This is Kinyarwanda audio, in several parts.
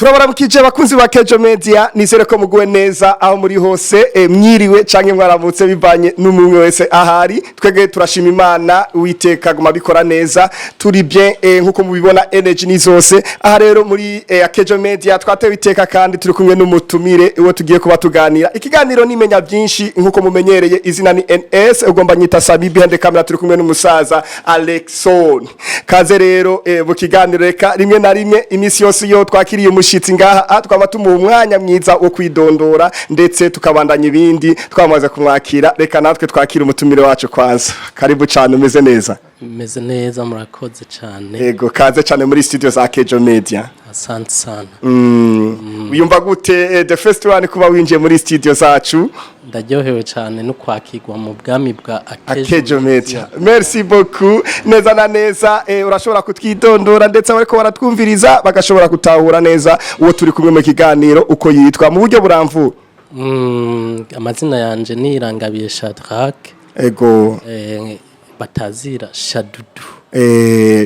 turabaramukije bakunzi ba Kejo Media nizere ko muguwe neza aho muri hose mwiriwe canke mwaramutse bivanye n'umwe wese ahari twege turashima Imana Uwiteka guma bikora neza turi bien nkuko mubibona energy ni zose aha rero muri Kejo Media twatewe iteka kandi turi kumwe n'umutumire uwo tugiye kuba tuganira ikiganiro nimenya byinshi nkuko mumenyereye izina ni NS ugomba nyita Sabi behind camera turi kumwe n'umusaza Alexon kaze rero mu kiganiro reka rimwe na rimwe imisi yose yo twakiriye umushitsi ngaha twaba tumuha umwanya mwiza wo kwidondora ndetse tukabandanya ibindi twamaze kumwakira reka natwe twakira umutumire wacu kwanza karibu cyane umeze neza meze neza murakoze cyane yego kaze cyane muri studio za Kejo Media asante sana uyumva gute the first one kuba winjiye muri studio zacu ndaryohewe cyane no kwakirwa mu bwami bwa Kejo Media merci beaucoup neza na neza urashobora kutwidondora ndetse bariko baratwumviriza bagashobora gutahura neza uwo turi kumwe mu kiganiro uko yitwa mu buryo buramvu amazina yanje ni Irangabiye Shadrack ego batazira Shadudu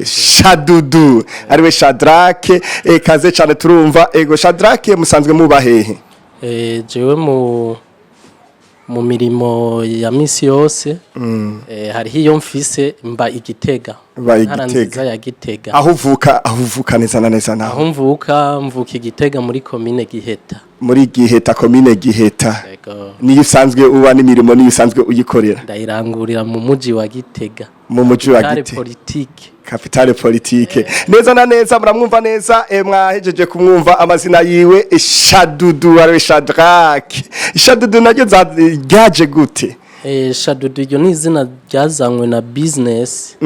Shadudu ariwe Shadrack kaze cyane turumva ego Shadrack musanzwe muba hehe jewe mu mirimo ya misi yose hari hiyo mfise mba Igitega Igitega ya Gitega aho uvuka neza na neza naho aho mvuka Igitega muri commune Giheta muri Giheta commune Giheta niyo usanzwe uba n'imirimo niyo usanzwe uyikorera ndayirangurira mu muji wa Gitega mu muji wa Gitega capitale politique neza na neza muramwumva neza mwahejeje kumwumva amazina yiwe Shadudu ariwe Shadrack Shadudu naryo ryaje gute Shadudu yo ni izina ryazanywe na business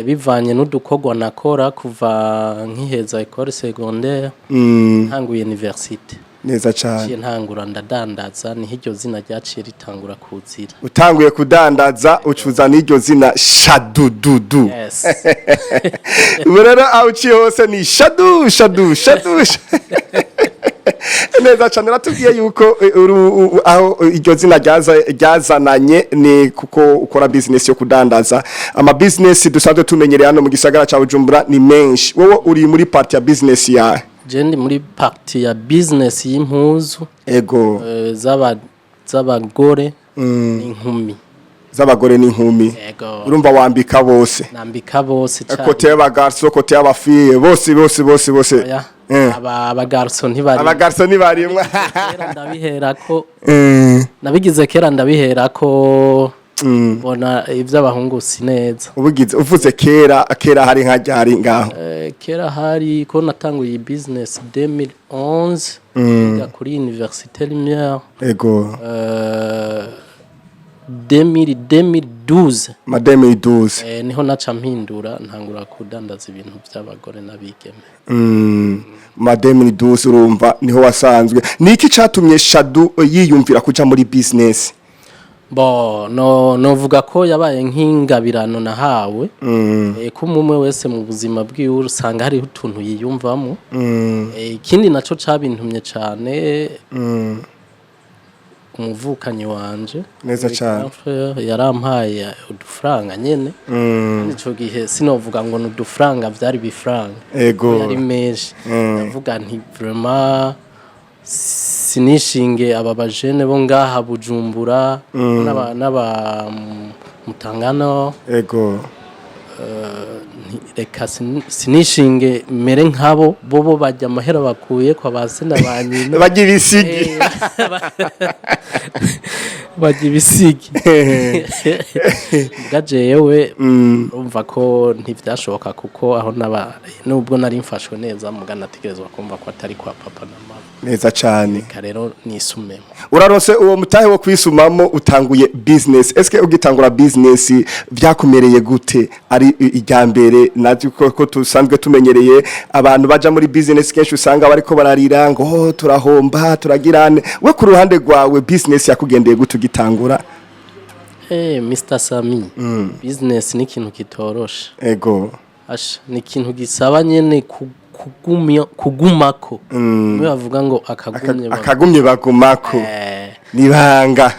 bivanye n'udukogwa nakora kuva nkiheza école secondaire ntanguye université neza cyane ntangura ndadandaza ni hiryo zina ryaciye ritangura kuzira utanguye kudandaza ucuza n'iryo zina Shadudu yes urero aho uciye hose ni Shadu neza cyane ratubwiye yuko aho iryo zina ryazananye ni kuko ukora business yo kudandaza ama business dusanzwe tumenyereye hano mu gisagara ca Bujumbura ni menshi wowe uri muri part ya business ya jendi muri party ya business y'impuzu ego z'abagore n'inkumi z'abagore n'inkumi urumva wambika bose nambika bose cyane kote y'abagarso kote y'abafiye bose abagarso ntibari ndabiherako nabigize kera ndabiherako bona ivy'abahungu sineza uvuze kera hari nkajyari ngaho kera hari ko natanguye business 2011 kuri Université Lumière ego 2012 niho naca mpindura ntangura kudandaza ibintu by'abagore n'abigeme 2012 urumva niho wasanzwe niki catumye Shadu yiyumvira kuja muri business novuga ko yabaye nk'ingabirano nahawe ko umwe wese mu buzima bwiwe usanga hari utuntu yiyumvamo ikindi naco cabintumye cyane umuvukanyi wanje neza cyane yarampaye udufaranga nyene nico gihe sinovuga ngo n'udufaranga byari bifranga ego yari menshi ndavuga nti vraiment sinishinge aba bajene bo ngaha Bujumbura n'aba Mutangano ego reka sinishinge mere nkabo bobo bajya amahera bakuye kwa basena banyine bajya ibisigi gajeyewe umva ko ntivyashoboka kuko aho nubwo nari mfashwe neza mugana ategerezwa kumva ko atari kwa papa na mama neza cyane rero nisumemo uraronse uwo mutahe wo kwisumamo utanguye business eske ugitangura business vyakumereye gute ari ijyambere nazi ko tusanzwe tumenyereye abantu baja muri business kenshi usanga bariko bararira ngo turahomba turagirane we ku ruhande rwawe business yakugendeye gute ugitangura Mr. Sami business ni ikintu kitorosha ego ni ikintu gisaba nyene kugumako bavuga ngo akagumye bagumako nibanga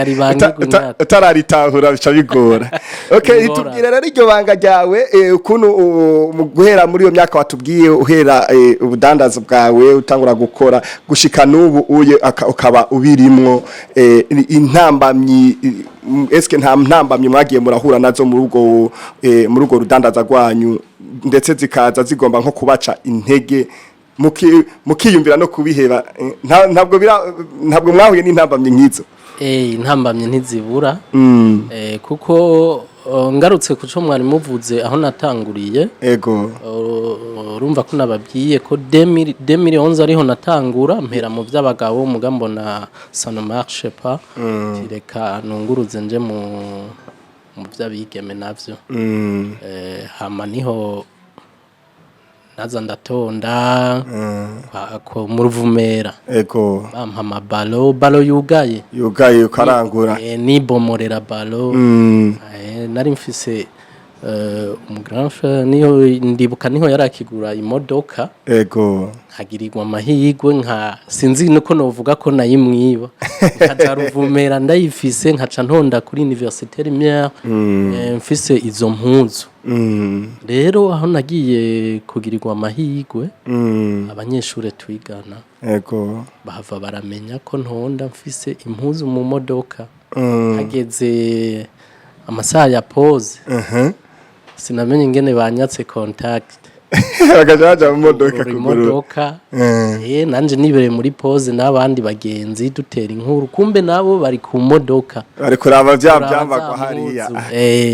ribanga utararitahura bica bigora. Okay, itubwire rero iryo banga ryawe ukuntu mu guhera muri iyo myaka watubwiye uhera ubudandaza bwawe utangura gukora gushika n'ubu uye ukaba ubirimwo intambamyi eske nta ntambamyi mwagiye murahura nazo muri ugo rudandaza rwanyu ndetse zikaza zigomba nko kubaca intege mukiyumvira no kubiheba ntabwo mwahuye n'intambamye nk'izo intambamye ntizibura kuko ngarutse kuco mwari muvuze aho natanguriye ego urumva ko nababwiye ko 2011 ariho natangura mpera mu by'abagabo mugambo na ça ne marche pas tireka nunguruze nje mu by'abigeme navyo hama niho naza ndatonda ko mu Ruvumera ego bampa balo yugaye ukarangura ni bomorera balo nari mfise umugranfe niho ndibuka niho yarakigura imodoka ego hagirirwa amahigwe nka sinzi nuko novuga ko nayimwiba nkaja Ruvumera ndayifise nkaca ntonda kuri Université Lumière mfise izo mpuzu rero aho nagiye kugirirwa amahigwe abanyeshure twigana ego bahava baramenya ko ntonda mfise impuzu mu modoka hageze amasaha ya pause sinamenye ingene banyatse contact bagajaja mu modoka nanje nibereye muri pause n'abandi bagenzi dutera inkuru kumbe nabo bari ku modoka bari kuraba byambagwa hariya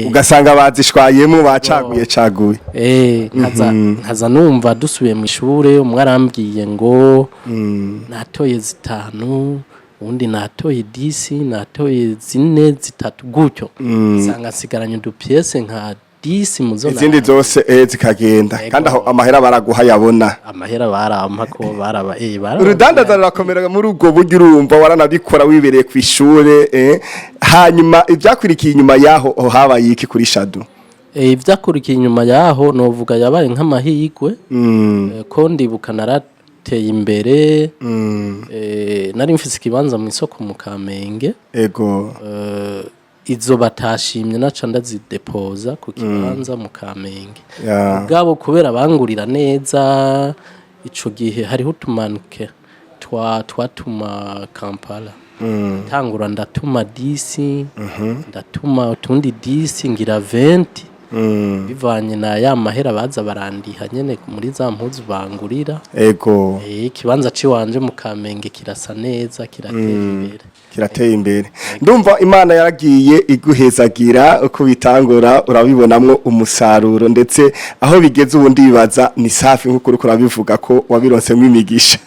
ugasanga bazishwayemo bacaguye nkaza numva dusubiye mu ishure umwarambwiye ngo natoye zitanu undi natoye 10 natoye 4 3 gutyo sanga sigaranye du pièce nka 10 muzona izindi zose zikagenda kandi aho amahera baraguha yabona amahera barampa ko baraba urudandaza rurakomera muri ubwo buryo urumva waranabikora wibereye ku ishure hanyuma ibyakwirikiye inyuma yaho habaye iki kuri Shadu ivyakurikiye inyuma yaho novuga yabaye nk'amahigwe ko ndibuka narateye imbere nari mfise ikibanza mu isoko mu Kamenge ego izo batashimye naca ndazidepoza ku kibanza mu Kamenge ubwabo kubera bangurira neza ico gihe hariho utumanike twatuma Kampala tangura ndatuma 10 ndatuma utundi 10 ngira 20 bivanye na ya mahera baza barandiha nyene muri za mpuzu bangurira ego ikibanza ciwanje mu Kamenge kirasa neza kirateye imbere ndumva Imana yaragiye iguhezagira uko bitangura urabibonamwo umusaruro ndetse aho bigeze ubundi bibaza ni safi nkuko uriko urabivuga ko wabironsemwe imigisha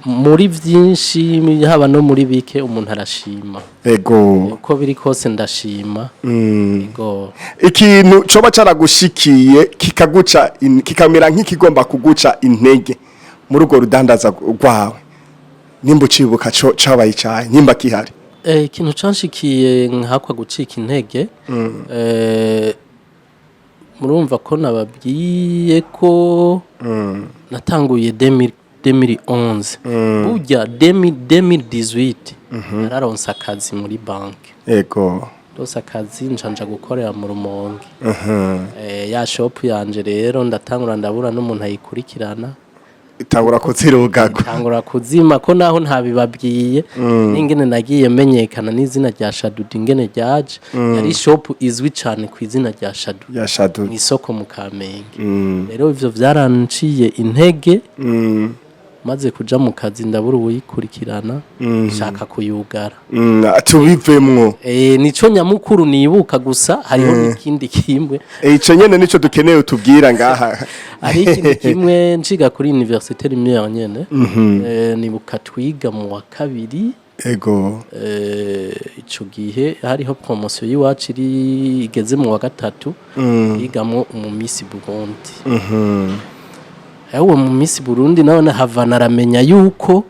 muri vyinshi haba no muri bike umuntu arashima ego uko biri kose ndashima ego ikintu coba caragushikiye kikaguca kikamera nk'ikigomba kuguca intege muri urwo rudandaza rwawe nimba ucibuka cabaye cyaye nimba kihari ikintu canshikiye nkakwa gucika intege murumva ko nababwiye ko natanguye 2011 burya 2018 nararonse akazi muri banki ego rose akazi njanja gukorera mu Rumonge ya shop yanje rero ndatangura ndabura n'umuntu ayikurikirana itangura kuzirugaga tangura kuzima ko naho ntabibabwiye n'ingene nagiye menyekana n'izina rya Shadu ingene ryaje yari shop izwi cyane ku izina rya Shadu ni isoko mu Kamenge rero ivyo vyaranciye intege maze kuja mu kazi ndabura uyikurikirana shaka kuyugara tubivemwo nico nyamukuru nibuka gusa hariho n'ikindi kimwe ico nyene nico dukeneye utubwira ngaha ari ikindi kimwe nciga kuri Université Lumière nyene nibuka twiga mu wa kabiri ego ico gihe hariho promotion yiwacu iri igeze mu wa gatatu yigamo mu Miss Burundi mu Miss Burundi nawe hava naramenya yuko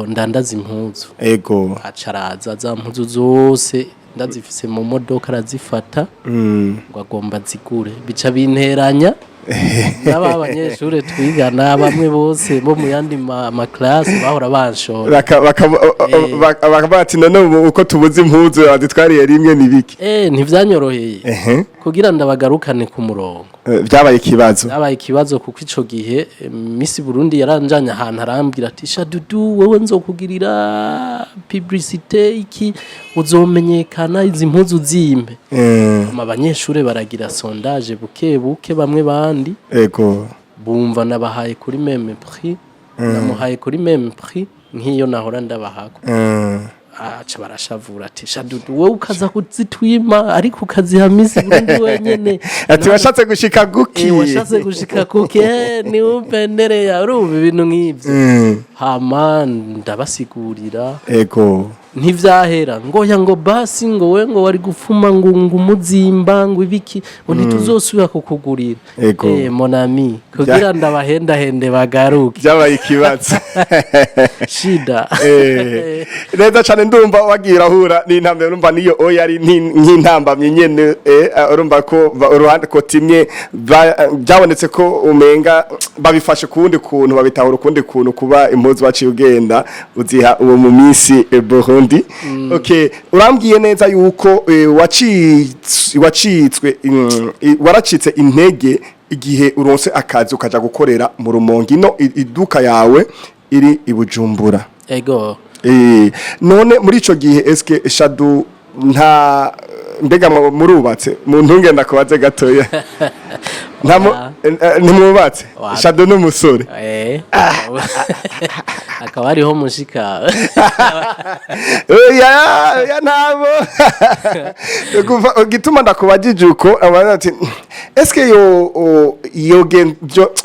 ndandaza impuzu ego acaraza za mpuzu zose ndazifise mu modoka arazifata ngo agomba zigure bica binteranya n'aba banyeshure twigana bamwe bose bo mu yandi ma class bahora banshora bakavuga ati none uko tubuze impuzu adutwariye rimwe nibiki ntivyanyoroheye kugira ndabagarukane ku murongo byabaye ikibazo kuko ico gihe Miss Burundi yaranjanye ahantu arambwira ati Shadudu wewe nzokugirira publicité iki uzomenyekana izi mpuzu zimpe abanyeshure baragira sondage buke bamwe bandi bumva nabahaye kuri meme prix namuhaye kuri meme prix nk'iyo nahora ndabahako aca barashavura ati Shadudu wowe ukaza kuzitwima ariko ukaziha Miss Burundi wenyene ati washatse gushika kuki ni upendere ya urumva ibintu nk'ivyo hama ndabasigurira ntivyahera ngo basi ngo we ngo wari gufuma ngo umuzimba ngo ibiki ngo ntituzosubira kukugurira mon ami kugira ndabahenda bagaruke byabaye ikibazo shida neza cyane ndumva wagira hura n'intambwe urumva niyo yari nk'intambamye nyene urumva ko uruhande ko timwe byabonetse ko umenga babifashe kundi kuntu babitahura kundi kuntu kuba impuzu baciye ugenda uziha uwo mu minsi Burundi okay urambwiye neza yuko waracitse intege igihe uronse akazi ukaja gukorera mu Rumonge no iduka yawe iri ibujumbura none muri ico gihe eske Shadu nta mbega murubatse mu ntungenda kubaze gatoya ntimubatse Shadu n'umusore akaba ariho mushika ya ntabo gituma ndakubajije uko abana ati eske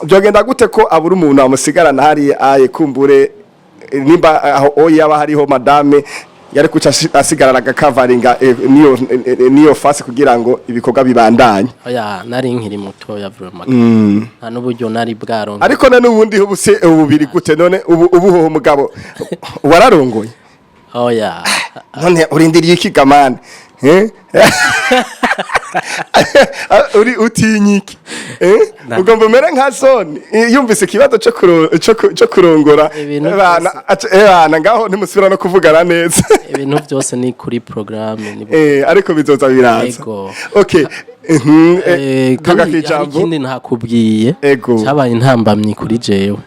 yogenda gute ko abura umuntu amusigarana hari aye kumbure nimba aho yaba hariho madame yari kuca asigarana agakavaringa niyo fasi kugira ngo ibikorwa bibandanye nari nkiri muto yavuye nta n'uburyo nari bwarongo ariko none ubundi ubuse ububiri gute none ubuho umugabo wararongoye none urindiriye iki gamane uri utinyiki ugomba umere nka zone yumvise ikibazo cyo kurongora bana ngaho ntimusubira no kuvugana neza ibintu byose ni kuri programme ariko bizoza biraza okay kandi ikindi ntakubwiye cyabaye intambamyi kuri jewe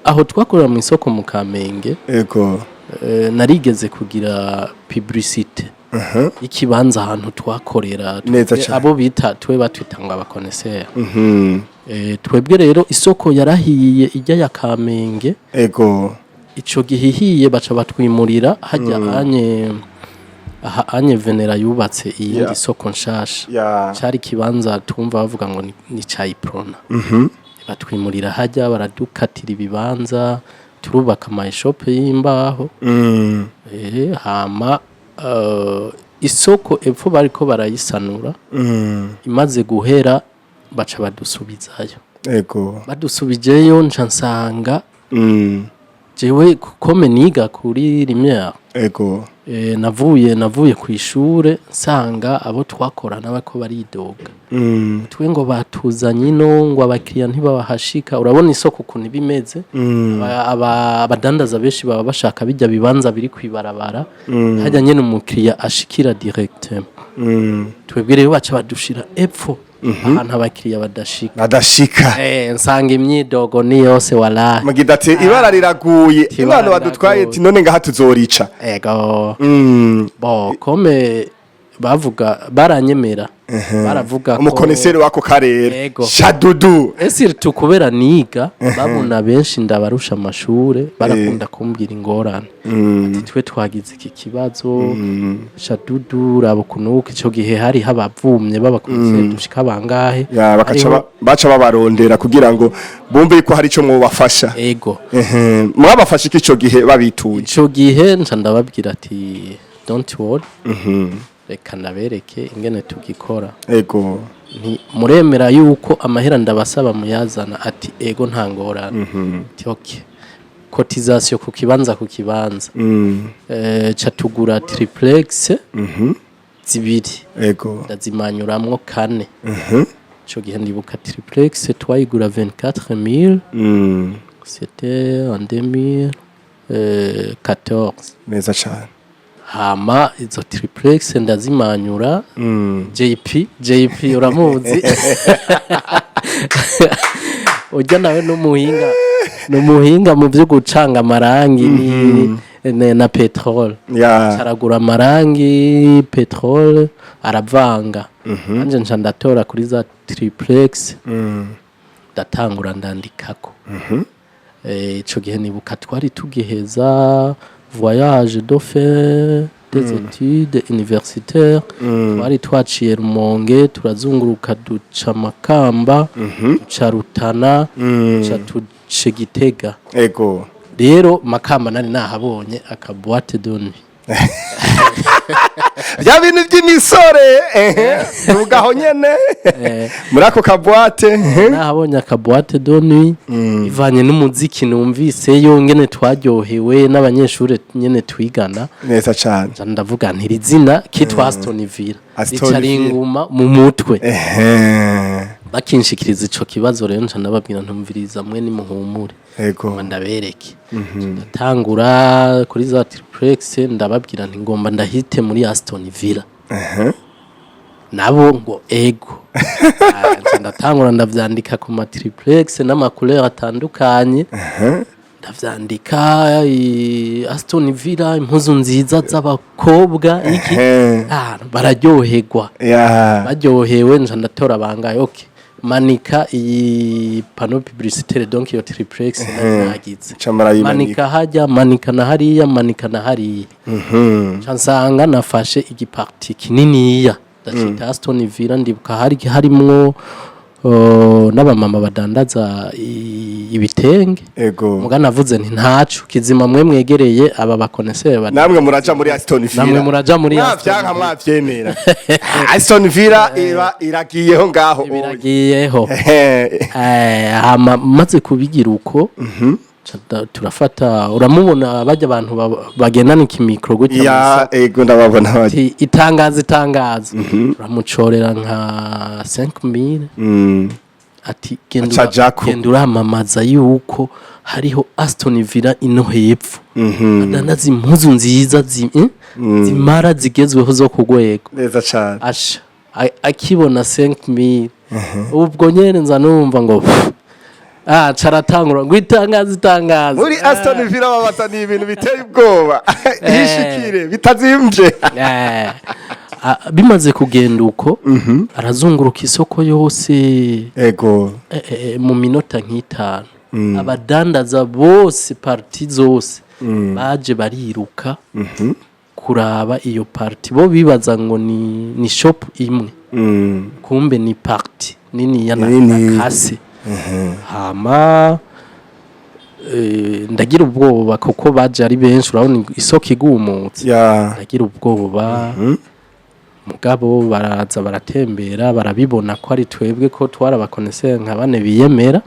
aho twakorera mu isoko mu Kamenge narigeze kugira publicité ikibanza ahantu twakorera abo bita twe batwitanga abakonesera twebwe rero isoko yarahiye ijya ya Kamenge ico gihihiye baca batwimurira hajya anye Venera yubatse iyindi soko nshasha cyari kibanza tumva bavuga ngo ni Chaiprona batwimurira hajya baradukatira ibibanza turubaka my shop y'imbaho hama isoko epfo bariko barayisanura imaze guhera baca badusubizayo badusubijeyo nca nsanga jewe kome niga kuri Lumière navuye ku ishure nsanga abo twakorana bako baridoga twe ngo batuzanye ino ngo abakiriya ntibabahashika urabona isoko kuntu bimeze abadandaza benshi baba bashaka bijya bibanza biri kwibarabara hajya nyene umukiriya ashikira directement twebwe rero baca badushira epfo ahantu abakiriya badashika nsanga imyidogo ni yose walahi magidate ibara riraguye imana badutwaye ati none ngaha tuzorica kome bavuga baranyemera baravuga ko umukoneseri wako karere Shadudu esirtu kubera niga babona benshi ndabarusha amashure barakunda kumbwira ingorane ati twe twagize iki kibazo Shadudu rabukunuka ico gihe hari habavumye babakoneseri dushika bangahe baca babarondera kugira ngo bumve ko hari ico mwobafasha mwabafasha ico gihe babituye ico gihe nca ndababwira ati don't worry reka nabereke ingene tugikora muremera yuko amahera ndabasaba muyazana ati ego ntangorana okay cotisation ku kibanza catugura triplex zibiri ndazimanyuramwo 4 ico gihe ndibuka triplex twayigura 24000. C'était en 2014. neza cyane. Hama izo triplex ndazimanyura. JP uramuzi. Ujya nawe n'umuhinga mu byo gucanga amarangi na petrol. Caragura amarangi, petrol aravanga. Anje nca ndatora kuri za triplex. Ndatangura ndandikako. Ico gihe nibuka twari tugiheza voyage de faire des études universitaires. Twari twaciye Rumonge turazunguruka duca Makamba, duca Rutana, duca tuce Gitega. Ego. Rero Makamba nari nahabonye aka boîte de nuit. Bya bintu by'imisore ugaho nyene muri ako kabwate nahabonye aka boîte de nuit ivanye n'umuziki numvise yo ngene twaryohewe n'abanyeshuri nyene twigana neza cyane. Ndavuga ntiri zina kitwa Aston Villa icari inguma mu mutwe bakinshikiriza ico kibazo rero nca ndababwira ntumviriza mwe ni muhumure ego ndabereke ndatangura kuri za triplex ndababwira nti ngomba ndahite muri Aston Villa nabo ngo ego ndatangura ndavyandika ku ma triplex n'amacouleur atandukanye ndavyandika Aston Villa impuzu nziza z'abakobwa iki bararyoherwa baryohewe nca ndatora bangaye okay manika iyi panneau publicitaire donc iyo triplex nagize manika hajya manika na hariya manika na hariya nsanga nafashe igiparti kininiya ndacita Aston Villa ndibuka harimwo n'abamama badandaza ibitenge ego muga navuze nti ntacu kizima mwe mwegereye aba bakonesere namwe muraja muri Aston Villa namwe muraja muri Aston mwavyemera Aston Villa iragiyeho ngaho iragiyeho maze kubigira uko turafata uramubona bajya abantu bagendana ikimikro gutya ya ego ndababona bati itangazo uramucorera nka 5000 ati genda uramamaza yuko hariho Aston Villa ino hepfo adanazi impuzu nziza zimara zigezweho zo kugwego neza cyane asha akibona 5000 ubwo nyene nza numva ngo caratangura ngo itangazo muri Aston Villa babata ni ibintu biteye ubwoba yishikire bitazimvye bimaze kugenda uko arazunguruka isoko yose ego mu minota nk'itanu abadandaza bose parti zose baje bariruka kuraba iyo parti bo bibaza ngo ni shop imwe kumbe ni parti nini yana kase hama ndagira ubwoba kuko baje ari benshi urabona isoko igumutse ndagira ubwoba mugabo baraza baratembera barabibona ko ari twebwe ko twarabakonesera nka bane biyemera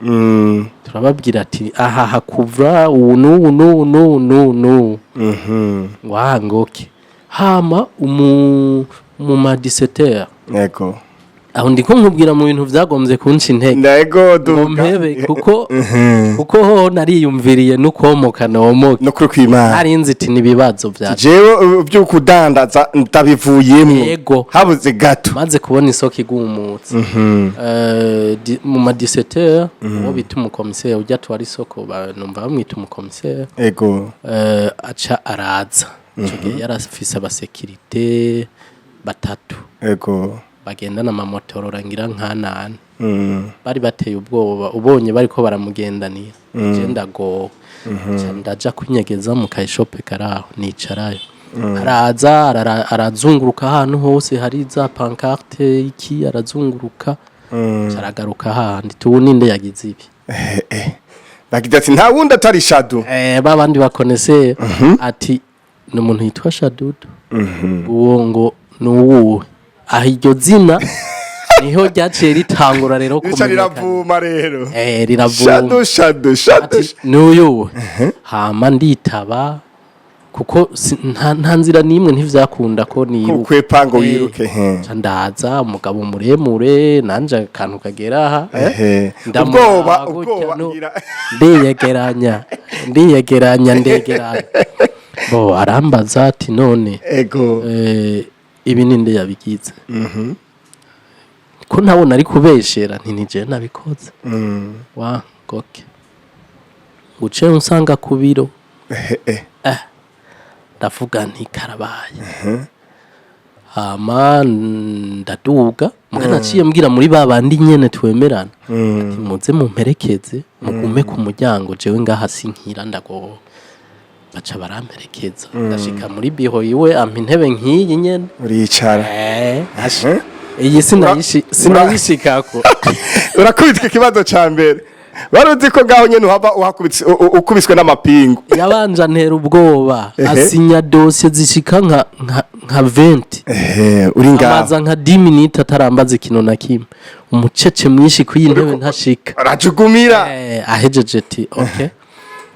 turababwira ati aha hakuvra ubu wangoke hama mu ma 17h yego aho ndiko nkubwira mu bintu vyagombye kunca intege ndego dumpebe kuko ho nariyumviriye nukomoka nomoka no kuri kwimana narinzi iti nibibazo vya jewe by'ukudandaza ndabivuyemo yego habuze gato maze kubona isoko igumutse mu ma 17h uwo bita umukomisere ujya twari isoko numva bamwita umukomisere yego aca araza cyo yarafise abasekirite batatu yego bagendana amamotoro rangira nkanana bari bateye ubwoba ubonye bariko baramugendanira genda go ndaja kunyegeza mu kayishope karaho nicarayo araza arazunguruka ahantu hose hari za pancarte iki arazunguruka caragaruka handi tubuninde yagize ibi bagize ati nta wundi atari Shadow babandi bakonese ati n'umuntu yitwa Shadow uwo ngo nuwuwe aho iryo zina niho ryaciye ritangura rero kumenyekana riravuma rero riravuma Shadow n'uyu hama nditaba kuko nta nzira nimwe ntivyakunda ko niruka kukwepa ngo wiruke ndaza umugabo muremure nanje akantu kagera aha ubwoba ndiyegeranya bo arambaza ati none ego ibi ninde yabigize ko ntabona ari kubeshera nije nabikoze wa goke guce unsanga ku biro ndavuga nti karabaye hama ndaduga mugana ciye mbwira muri babandi nyene twemerana ati muze mumperekeze mugume ku muryango jewe ngaha sinkira ndago baca baramperekeza ndashika muri biro iwe ampa intebe nk'iyi nyene uricara iyi sinayishikako urakubitwa ikibazo ca mbere baruzi ko ngaho nyene uhava ukubiswe n'amapingu yabanje antera ubwoba asinya dossier zishika nka 20 uri ngaho amaza nka 10 minutes atarambaza ikintu na kimwe umucece mwinshi kuyi ntebe ntashika arajugumira ahejeje ti okay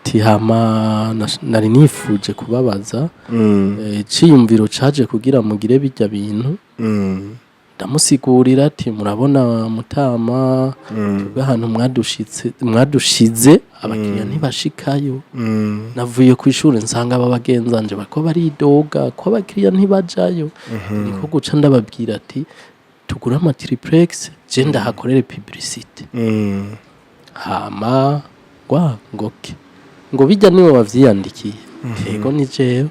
tihama nari nifuje kubabaza ciyumviro caje kugira mugire bijya bintu ndamusigurira ati murabona mutama tubwe ahantu mwadushize abakiriya ntibashikayo navuye ku ishuri nsanga aba bagenzanje bako baridoga ko abakiriya ntibajayo niko guca ndababwira ati tugura ama triplex je ndahakorere publicité hama ngoke ngo bijya niwe wavyiyandikiye yego ni jewe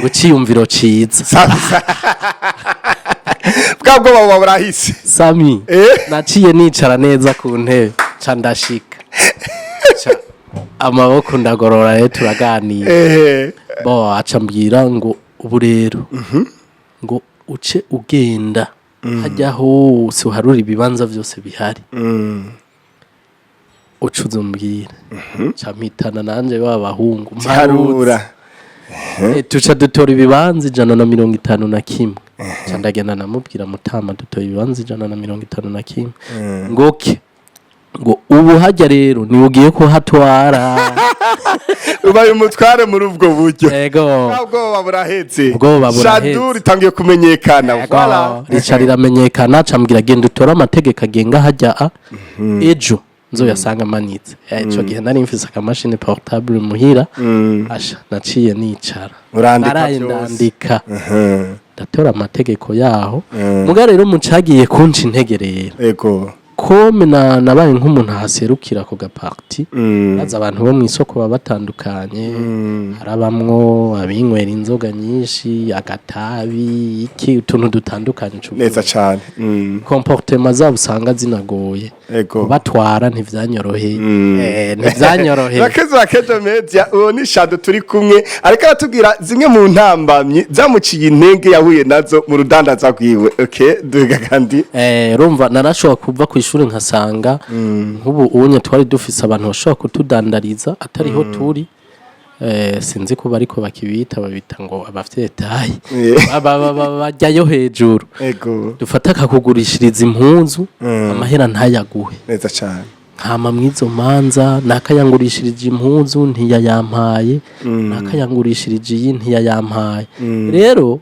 guciyumviro ciza bwabwo baba burahise Sami naciye nicara neza ku ntebe ca ndashika amaboko ndagorora turaganira bo aca mbwira ngo ubu rero ngo uce ugenda hajya hose uharura ibibanza byose bihari ucuze umbwira ca mpitana nanje babahungu mparura tuca dutora ibibanza 151 ca ndagenda namubwira mutama dutora ibibanza 151 ngoke ngo ubu hajya rero ni ugiye ko hatwara ubaye umutware muri ubwo buryo yego ubwo burahetse Shaduri tangiye kumenyekana voilà Richard iramenyekana cambwira genda utora amategeko agenga hajya ejo nzoyasanga manitse ico gihe nari mfise akamashini portable muhira asha naciye nicara urandika ndatora amategeko yaho muga rero mucagiye kunca integerera yego kome nabaye nk'umuntu haserukira ko gaparti baza abantu bo mwisoko babatandukanye harabamwo abinywera inzoga nyinshi agatabi iki utuntu dutandukanye neza cyane comportement zabo usanga zinagoye batwara ntivyanyoroheye bakeze bakeje media uwo ni Shado turi kumwe ariko aratubwira zimwe mu ntambamye zamuciye intege yahuye nazo mu rudandaza rwiwe duga kandi rumva narashobora kuva ku ishuri nkasanga nk'ubu unye twari dufise abantu bashobora kutudandariza atariho turi sinzi ko bariko bakibita babita ngo abafyetaye bajyayo hejuru dufata akakugurishiriza impunzu amahera ntayaguhe neza cyane hama mwizo manza nakayangurishirije impunzu ntiyayampaye nakayangurishirije iyi ntiyayampaye rero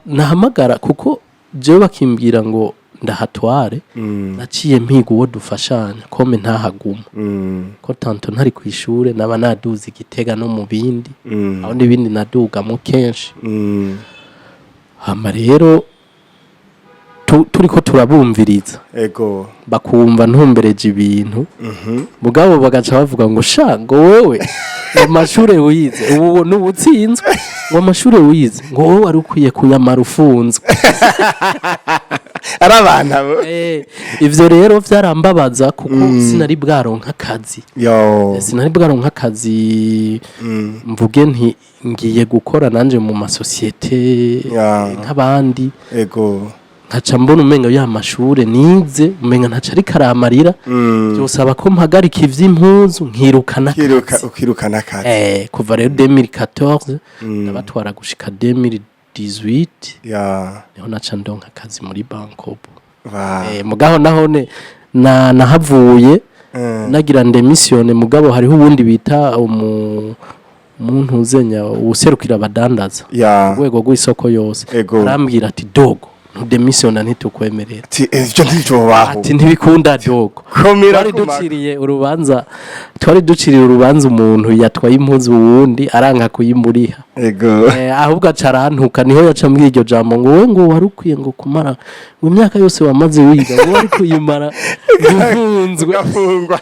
nahamagara kuko jewe bakimbwira ngo ndahatware naciye mpiga uwo dufashanya kome ntahaguma ko tanto ntari ku ishure naba naduze igitega no mu bindi aho n'ibindi nadugamo kenshi hama rero turiko turabumviriza bakumva ntumbereje ibintu mugabo bagaca bavuga ngo sha ngo wewe amashure wize ubu n'ubutsinzwe ngo amashure wize ngo wowe wari ukwiye kuyamara ufunzwe arabana ivyo rero vyarambabaza kuko sinari bwaronka akazi sinari bwaronka akazi mvuge nti ngiye gukora nanje mu masosiyete nk'abandi nkaca mbona umenga ya mashure nize umenga ntaca ari karamarira byosaba ko mpagarika ivy'impuzu nkirukana akazi kuva rero 2014 nabatwara gushika 2018 niho naca ndonka akazi muri Bankobo mugaho nahone nahavuye nagira ndemisiyone mugabo hariho ubundi bita umuntu uzenya userukira abadandaza urwego rw'isoko yose arambwira ati dogo ntudemisiyona ntitukwemerera ivyo ntijobaho ati ntibikunda dogo twari duciriye urubanza umuntu yatwaye impuzu wundi aranga kuyimuriha ahubwo acarantuka niho yaca muri iryo jambo ngo we ngo wari ukwiye ngo kumara mu myaka yose wamaze wiga ngo wari kuyimara gufungwa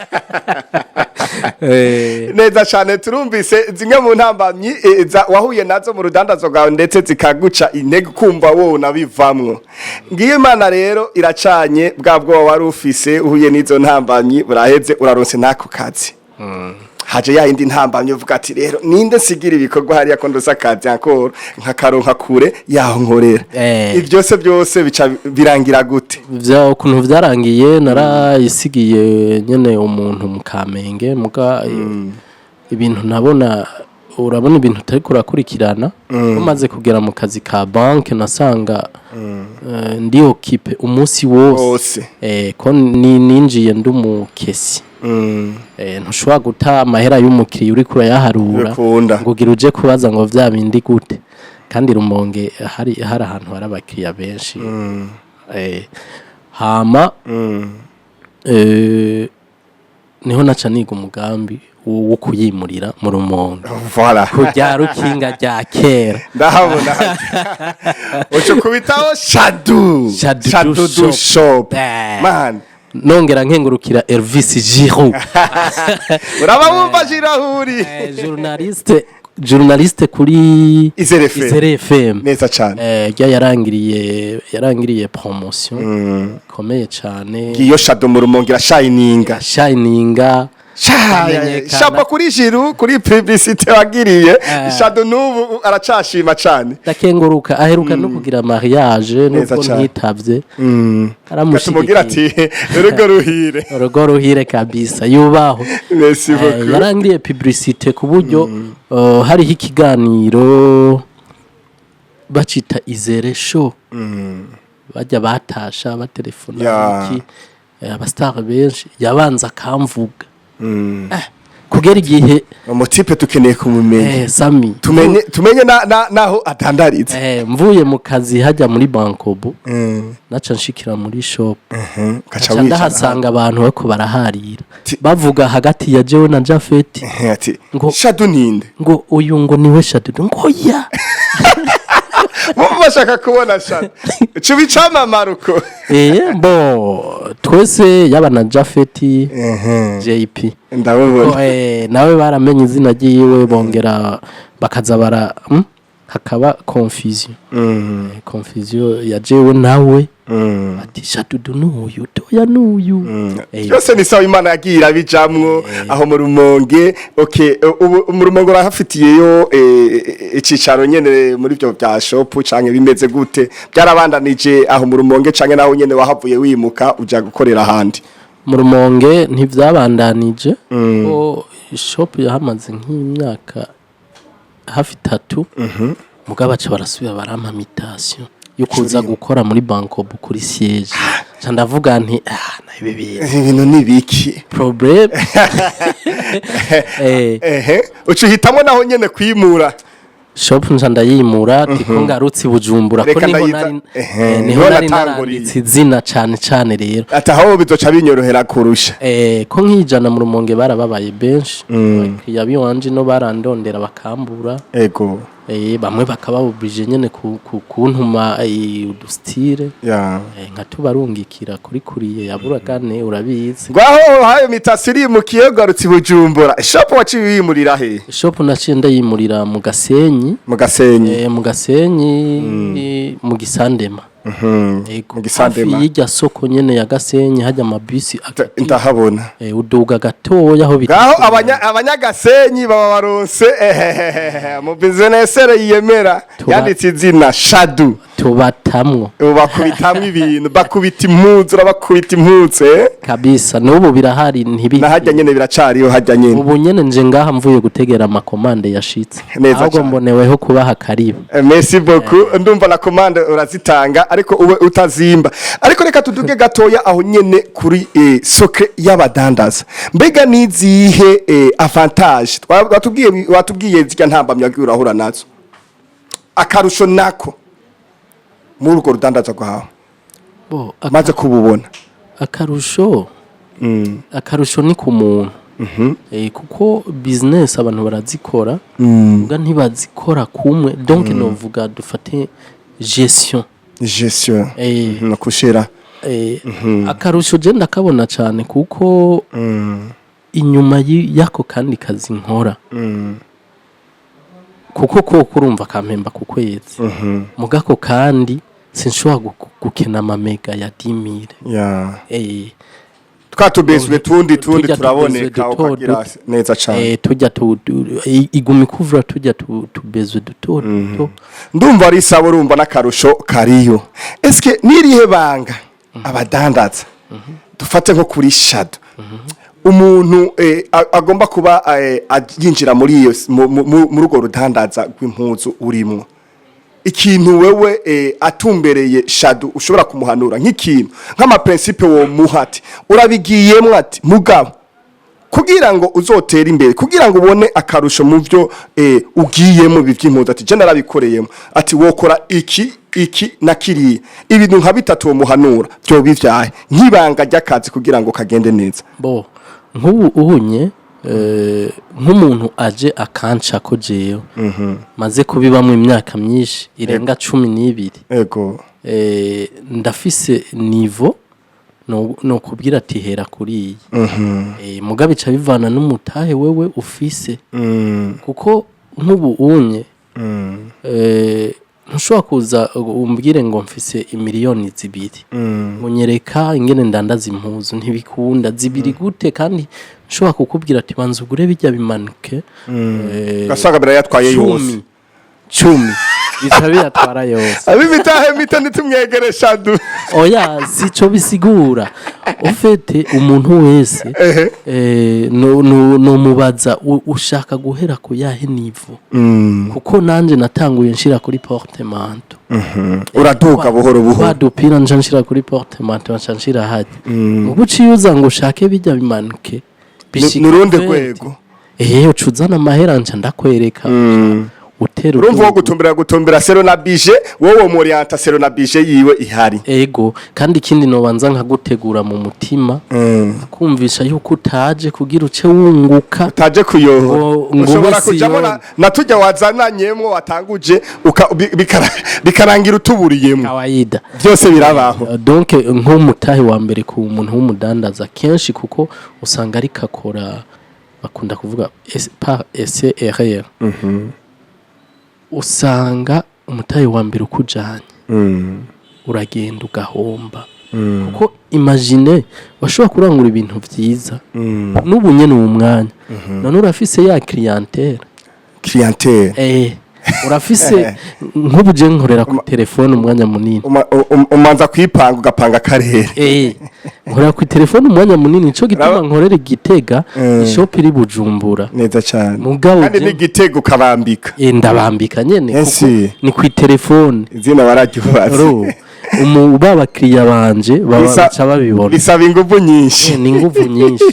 neza cyane turumvise zimwe mu ntambamyi wahuye nazo mu rudandazo rwawe ndetse zikaguca intege kumva wowe nabivamwo ngiye Imana rero iracanye bwa bwo wari ufise uhuye n'izo ntambamyi buraheze uraronse nako kazi haje ya indi ntambamyi uvuga ati rero ninde sigira ibikorwa hariya ko ndosa kazi encore nkakaronka kure yaho nkorera ivyose byose bica birangira gute vya ukuntu vyarangiye narayisigiye nyene umuntu mu Kamenge muga ibintu nabona urabona ibintu utari kurakurikirana umaze kugera mu kazi ka banke nasanga ndi okipe umunsi wose ko ninjiye ndumukesi ntushobora guta amahera y'umukiriya uri kurayaharura ngo ugira uje kubaza ngo vya bindi gute kandi Rumonge hari ahantu hari abakiriya benshi hama niho naca niga umugambi wo kuyimurira mu Rumonge kujya rukinga rya kera ndahabona uco kubitaho Shadu du shop man nongera nkengurukira Elvis Giroud uraba wumva Girahuri journaliste kuri Izere FM neza cyane yarangiriye promotion komeye cyane iyo Shadu mu Rumonge shininga shapa kuri jiru kuri publicité wagiriye Shadu nubu aracashima cyane ndakenguruka aheruka no kugira mariage nuko ntitavye aramushikira ati urugo ruhire kabisa yubaho merci beaucoup yarangiriye publicité ku buryo hariho ikiganiro bacita Izere show bajya batasha batelefona iki abastar benshi yabanza kamvuga kugera igihe umutipe tukeneye kumumenya Sami tumenye naho adandariza mvuye mu kazi hajya muri Bankobo naca nshikira muri shop kaca ndahasanga abantu bako baraharira bavuga hagati ya jewe na Jafeti ati Shadu ninde ngo uyu ngo niwe Shadu ngo ya bashaka kubona Shadu cubicama maruko twese yaba na Jafeti JP ndabona nawe baramenye izina ryiwe bongera bakaza hakaba confusion ya jewe nawe ati Shadu nuyu toya nuyu byose ni sawa Imana yagira bijamwo aho mu Rumonge mu Rumonge urahafitiyeyo icicaro nyene muri byo bya shop canke bimeze gute byarabandanije aho mu Rumonge canke naho nyene wahavuye wimuka uja gukorera ahandi mu Rumonge ntivyabandanije ko shop yahamaze nk'imyaka hafi 3 mugaba ca barasubira barampa mutation yo kuza gukora muri Bankobo kuri siège ndavuga nti ibintu nibiki problem ucuhitamwe naho nyene kwimura shop ndayimura tiko ngarutse Bujumbura ko niho nari naranditse izina cyane rero ataho bizoca binyorohera kurusha ko nkijana mu Rumonge barababaye benshi yabi wanje no barandondera bakambura bamwe bakaba oblige nyene kuntuma udustire nka tubarungikira kuri kuriye yabura kane urabizi gwaho hayo mitasiri mu kiyogarutse Bujumbura shop waci wimurira he shop naciye ndayimurira mu Gasenyi mu Gisandema mu Gisandema yijya soko nyene ya Gasenyi hajya amabisi ndahabona uduga gatoya aho gaho abanyagasenyi baba baronse mu business yiyemera yanditse izina Shadu tubatamwo bakubitamwe ibintu bakubita impuzu bakubita impuzu kabisa n'ubu birahari ntibiki nahajya nyene biracariyo hajya nyene ubu nyene nje ngaha mvuye gutegera amakomande yashitse ahubwo mboneweho kubaha karibu merci beaucoup ndumva la commande urazitanga ariko ube utazimba. Ariko reka tuduge gatoya aho nyene kuri secret y'abadandaza. Mbega nizihe avantage watubwiye zika ntambamya urahura nazo. Akarusho nako muri urwo rudandaza rwawe. Maze kububona. Akarusho ni ku muntu. Kuko business abantu barazikora uga ntibazikora kumwe donc novuga dufate gestion no kushira akarusho je ndakabona cyane kuko inyuma yako kandi kazi nkora kuko kurumva kampemba ku kwezi mugako kandi sinshobora gukena amamega ya 10,000 twatubeswe tundi turaboneka ukagira neza cyane tujya igumi kuvura tujya tubezwe duto ndumva ari sabo urumva nakarusho kariyo eske nirihe banga abadandaza dufate nko kuri shadow umuntu agomba kuba yinjira muri iyo muri urwo rudandaza rw'impuzu urimo ikintu wewe atumbereye shadow ushobora kumuhanura nk'ikintu nk'ama principe wo muhati urabigiyemwe ati mugabo kugira ngo uzotera imbere kugira ngo ubone akarusho mu byo ugiyemo bivy'impuzu ati je narabikoreyemo ati wokora iki na kiriya ibintu nka bitatu wo muhanura byo bivyaye nk'ibanga ry'akazi kugira ngo kagende neza nk'ubu uhunye nk'umuntu aje akanca ko jeyo maze kubibamwe imyaka myinshi irenga 12 yego ndafise niveau no kubwira ati hera kuri mugabe ca bivana n'umutahe wewe ufise kuko nk'ubu unye ntushobora kuza umbwire ngo mfise imiliyoni 2 munyereka ingene ndandaza impuzu ntibikunda 2 gute kandi nshobora kukubwira ati banza ugure bijya bimanuke gasaga bira yatwaye yose 10 bisabe yatwara yose abimitahe mita nitumwegere shadow oya sico bisigura ufete umuntu wese no mubaza ushaka guhera ko yahe nivo kuko nanje natanguye nshira kuri portemanteau uraduka buhoro badupira nshira kuri portemanteau nshira haje ubuciyuza ngo ushake bijya bimanuke nurundi rwego ucuzana amahera nca ndakwereka urumva wo gutumbira sero na bije wowe mu orienta sero na bije yiwe ihari ego kandi ikindi no banza nkagutegura mu mutima kumvisha yuko utaje kugira uce wunguka utaje kuyohora ushobora kujamo natujya wazananyemo watanguje bikarangira utuburiyemo kawaida byose birabaho donc nk'umutahe wa mbere ku muntu w'umudandaza kenshi kuko usanga ari kakora bakunda kuvuga par SRR usanga umutahe wa mbere ukujanye uragenda ugahomba kuko imagine washobora kurangura ibintu vyiza n'ubu nyene mu mwanya none urafise ya clientele urafise nk'ubuje nkorera ku telefone umwanya munini umanza kwipanga ugapanga karere nkorera ku telefone umwanya munini nico gituma nkorera Igitega ishop iri Bujumbura neza cyane kandi n'Igitega ukabambika ndabambika nyene kuko ni ku telefone izina bararyubatse baba kriya banje babaca babibona bisaba ingufu nyinshi ni ingufu nyinshi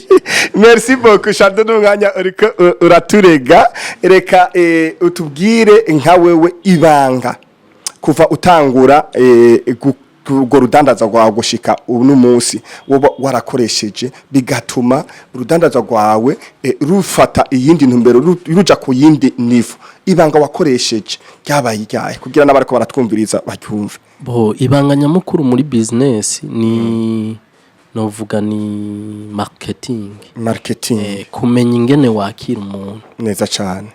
merci beaucoup Shadow n'umwanya uriko uraturega reka utubwire nka wewe ibanga kuva utangura urwo rudandaza rwawe gushika uno munsi woba warakoresheje bigatuma urudandaza rwawe rufata iyindi ntumbero ruja ku yindi nivo ibanga wakoresheje ryabaye ryaye kugira n'abariko baratwumviriza bacyumve ibanga nyamukuru muri business ni novuga ni marketing kumenya ingene wakira umuntu neza cyane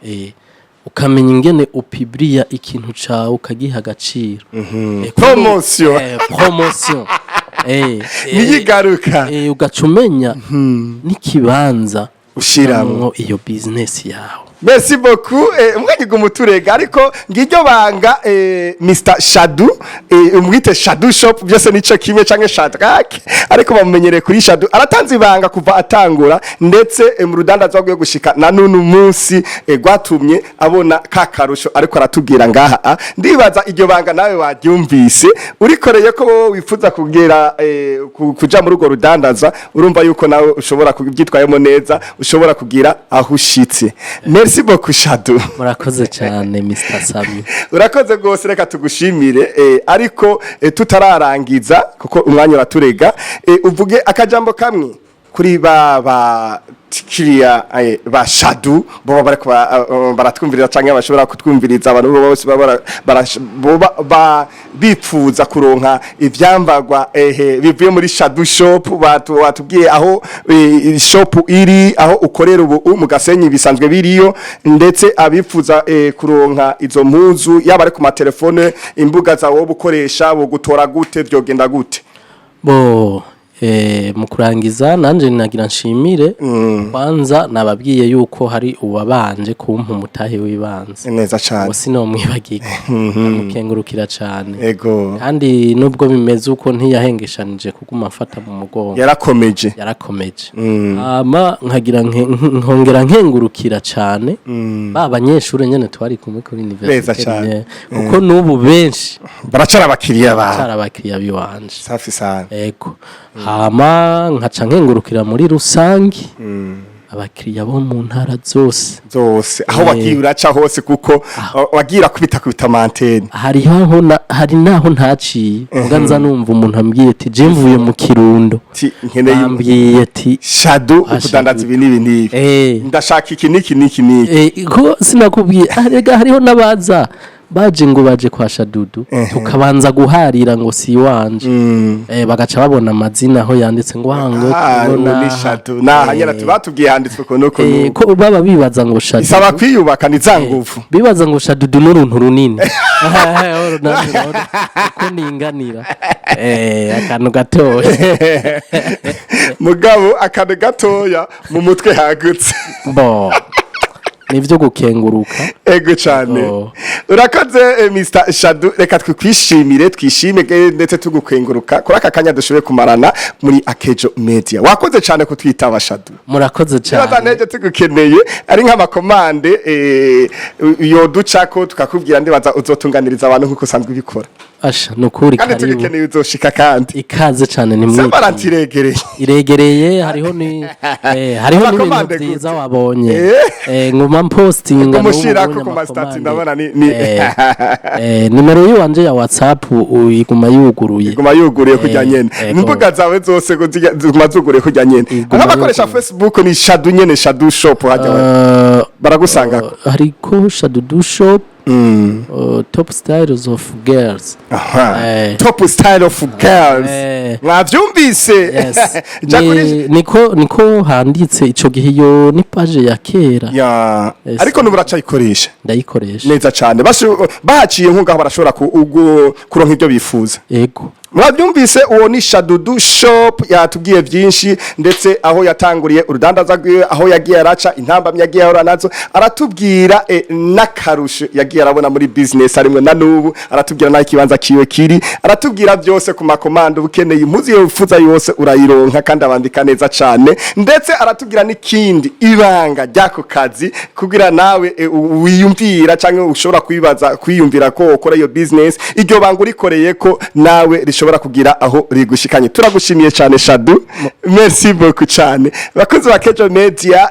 ukamenya ingene upibriya ikintu cawe ukagiha agaciro promotion niyigaruka ugacumenya n'ikibanza ushiramwo iyo business yawe merci beaucoup umwanya gumuturega ariko ngiryo banga Mr Shadu umwite Shadu shop byose nico kimwe canke Shadrack ariko bamumenyereye kuri Shadu aratanze ibanga kuva atangura ndetse mu rudanda zagwe gushika na nunu munsi gwatumye abona kakarusho ariko aratubwira ngaha ndibaza iryo banga nawe wadyumvise urikoreye ko wowe wifuza kugera kuja muri ugo rudandaza urumva yuko nawe ushobora kubyitwayemo neza ushobora kugira aho ushitse merci beaucoup Shadu murakoze cyane Mr Sami urakoze gose reka tugushimire ariko tutararangiza kuko umwanya uraturega uvuge akajambo kamwe kuri baba kiriya ba Shadu bo baratwumvirira canke bashobora kutwumviriza abantu bose bipfuza kuronka ivyambagwa bivuye muri Shadu shop batubwiye aho shop iri aho ukorera ubu mu Gasenyi bisanzwe biriyo ndetse abipfuza kuronka izo mpuzu yaba ari ku matelefone imbuga zawo bukoresha bo gutora gute vyogenda gute bo mu kurangiza nanje nagira nshimire kwanza nababwiye yuko hari uwabanje kumpa umutahe w'ibanze neza cyane wose no mwibagika mukengurukira cyane ego kandi nubwo bimeze uko ntiyahengeshanije kuguma mfata mu mugongo yarakomeje ama nkagira nkongera nkengurukira cyane babanyeshure nyene twari kumwe kuri university uko nubu benshi baracara abakiriya biwanje safi sana ego hama nkaca nkengurukira muri rusangi abakiriya bo mu ntara zose aho wagiye uraca hose kuko wagira kubita mantene hari naho ntaciye uganza numva umuntu ambwiye ati je mvuye mu Kirundo ambwiye ati Shadu ukudandaza ibi nibi ndashaka iki niki ko sinakubwiye hariho nabaza baje ngo baje kwa Shadudu tukabanza guharira ngo si wanje bagaca babona amazina aho yanditse ngo hango ni Shadu hanyara tubatubwiye handitswe ko baba bibaza ngo Shadu isaba kwiyubaka ni zanguvu bibaza ngo Shadudu n'uruntu runini ko ninganira akantu gatoya mugabo akantu gatoya mu mutwe hagutse bo nivyo gukenguruka ego cyane urakoze Mr Shadu reka twishimire ndetse tugukenguruka kuri aka kanya dushobe kumarana muri Akejo Media wakoze cyane kutwitaba Shadu murakoze cyane bazaneje tugukeneye ari nk'amakomande yo ducako tukakubwira ndibaza uzotunganiriza abantu nkuko sanzwe bikora asha nukuri karibu kandi tugikeneye uzoshika kandi ikaze cyane ni mwiki iregereye hariho n'ibintu byiza wabonye nguma posting umushira ko ku stati ndabona ni nimero yiwanje ya WhatsApp iguma yuguruye kujya nyene imbuga zawe zose ziguma zuguruye kujya nyene abakoresha Facebook ni Shadu nyene Shadu shop hajya baragusanga hariko Shadu shop top styles of girls top style of girls mwavyumvise niko handitse ico gihe yo ni page ya kera ariko nuburacyayikoresha ndayikoresha neza cyane bahaciye nkunga barashobora kuronka ibyo bifuza yego mwabyumvise uwo ni Shadu shop yatubwiye byinshi ndetse aho yatanguriye urudandaza rwiwe aho yagiye araca intambamye yagiye ahora nazo aratubwira nakarusho yagiye arabona muri business arimwe na nubu aratubwira naho ikibanza kiwe kiri aratubwira byose ku makomando ukeneye impuzi yofuza yose urayironka kandi abandika neza cyane ndetse aratubwira n'ikindi ibanga ryako kazi kugira nawe wiyumvira cyangwa ushobora kwiyumvira ko ukora iyo business iryo banga urikoreye ko nawe rishobora kugira aho rigushikanye turagushimiye cyane Shadu merci beaucoup cyane bakozi ba Akejo Media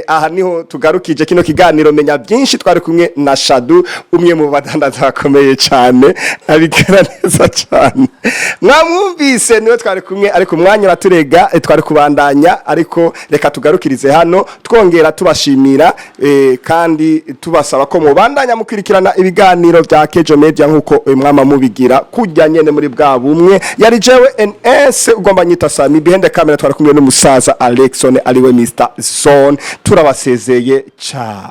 aha niho tugarukije kino kiganiro menya byinshi twari kumwe na Shadu umwe mu badandaza bakomeye cyane abikora neza cyane mwamwumvise niwe twari kumwe ariko umwanya uraturega twari kubandanya ariko reka tugarukirize hano twongera tubashimira kandi tubasaba ko mubandanya mukwirikirana ibiganiro bya Akejo Media nkuko mwama mubigira kujya nyene muri bwa bumwe yari jewe NS ugomba nyita Sami bihende kamera twari kumwe n'umusaza Alexone ariwe Mr Zone turabasezeye cha